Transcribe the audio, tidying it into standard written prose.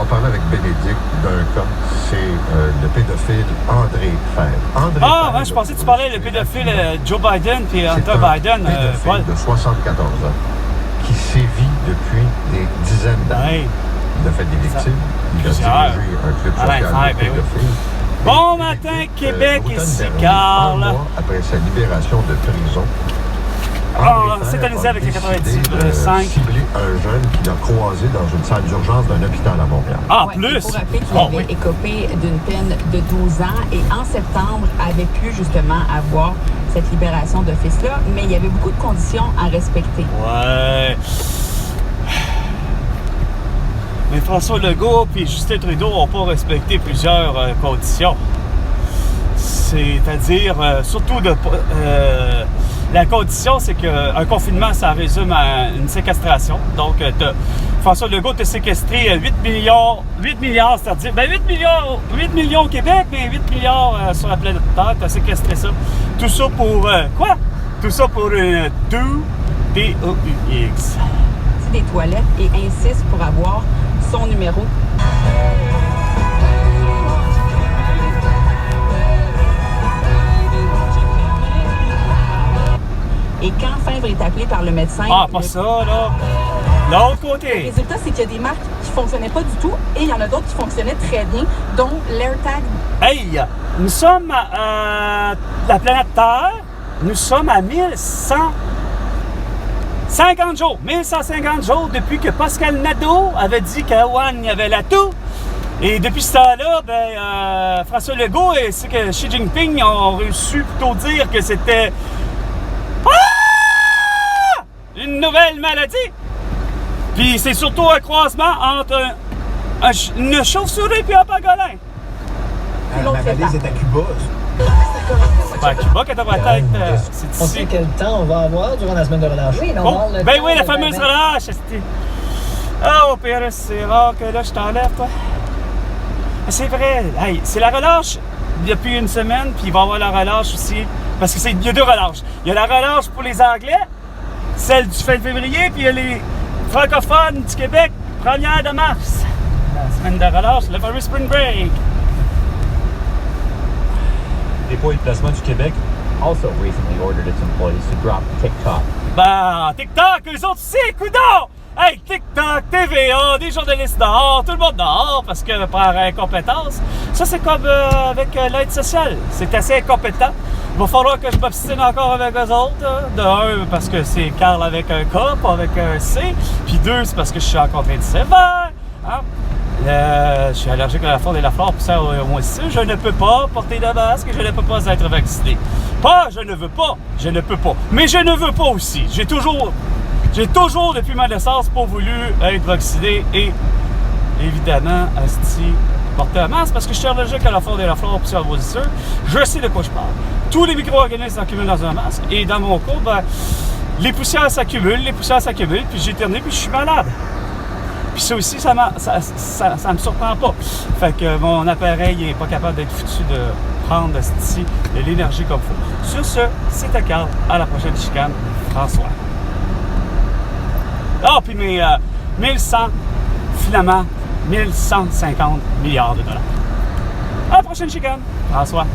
parler avec Bénédicte d'un cas. C'est le pédophile André Fèvre. Ouais, je pensais que tu parlais le pédophile Joe Biden puis Hunter Biden. Pédophile de 74 ans qui sévit depuis des dizaines d'années. Il a fait des victimes. Il a dirigé un club social de pédophiles. Bon matin, Québec, ici Carl. Un mois après sa libération de prison, syntonisé avec les 98.5. Ciblé un jeune qu'il a croisé dans une salle d'urgence d'un hôpital à Montréal. Ah, plus! Pour rappeler qu'il avait écopé d'une peine de 12 ans et en septembre avait pu justement avoir cette libération d'office-là, mais il y avait beaucoup de conditions à respecter. Ouais. Mais François Legault et Justin Trudeau n'ont pas respecté plusieurs conditions. C'est-à-dire, surtout la condition, c'est qu'un confinement, ça résume à une séquestration. Donc, François Legault t'a séquestré 8 milliards, c'est-à-dire 8 millions au Québec, mais 8 milliards sur la planète Terre, t'as séquestré ça. Tout ça pour quoi? Tout ça pour un DOUX. Des toilettes et insiste pour avoir son numéro. Et quand Fèvre est appelé par le médecin... Ah, pas ça, là! L'autre côté! Le résultat, c'est qu'il y a des marques qui ne fonctionnaient pas du tout et il y en a d'autres qui fonctionnaient très bien, dont l'AirTag. Hey! Nous sommes à la planète Terre, nous sommes à 1150 jours, 1150 jours depuis que Pascal Nadeau avait dit qu'à Wuhan, il y avait l'atout. Et depuis ce temps-là, François Legault et que Xi Jinping ont réussi plutôt dire que c'était une nouvelle maladie. Puis c'est surtout un croisement entre une chauve-souris et un pangolin. La maladie, c'est à Cuba. Ben, Cuba, qui devrait être. C'est On sait quel temps on va avoir durant la semaine de relâche. Oui, Ben oui, la fameuse relâche. Ah, au pire, c'est rare que là, je t'enlève, toi. C'est vrai. Hey, c'est la relâche depuis une semaine, puis il va y avoir la relâche aussi. Parce qu'il y a deux relâches. Il y a la relâche pour les Anglais, celle du fin février, puis il y a les francophones du Québec, 1er de mars. La semaine de relâche, le fameux Spring Break. Dépôt et placement du Québec also recently ordered its employees to drop TikTok. Ben, TikTok, eux autres aussi, coudonc! Hey, TikTok, TVA, des journalistes dehors, tout le monde dehors parce que par incompétence. Ça, c'est comme avec l'aide sociale. C'est assez incompétent. Il va falloir que je m'obstine encore avec eux autres. De un, parce que c'est Carl avec un K, pas avec un C. Puis deux, c'est parce que je suis en contrainte sévère. Hein? Je suis allergique à la faune et la flore, pour ça, moi aussi, je ne peux pas porter de masque et je ne peux pas être vacciné. Pas, je ne veux pas, je ne peux pas. Mais je ne veux pas aussi. J'ai toujours, depuis ma naissance, pas voulu être vacciné et, évidemment, porter un masque parce que je suis allergique à la faune et la flore, pour ça, je sais de quoi je parle. Tous les micro-organismes s'accumulent dans un masque et dans mon cas, ben, les poussières s'accumulent, puis j'éternue, puis je suis malade. Puis ça aussi, ça me surprend pas. Fait que mon appareil n'est pas capable d'être foutu de prendre de l'énergie comme il faut. Sur ce, c'était Carl. À la prochaine chicane. François. Ah, puis mes 1100, finalement, 1150 milliards de dollars. À la prochaine chicane. François.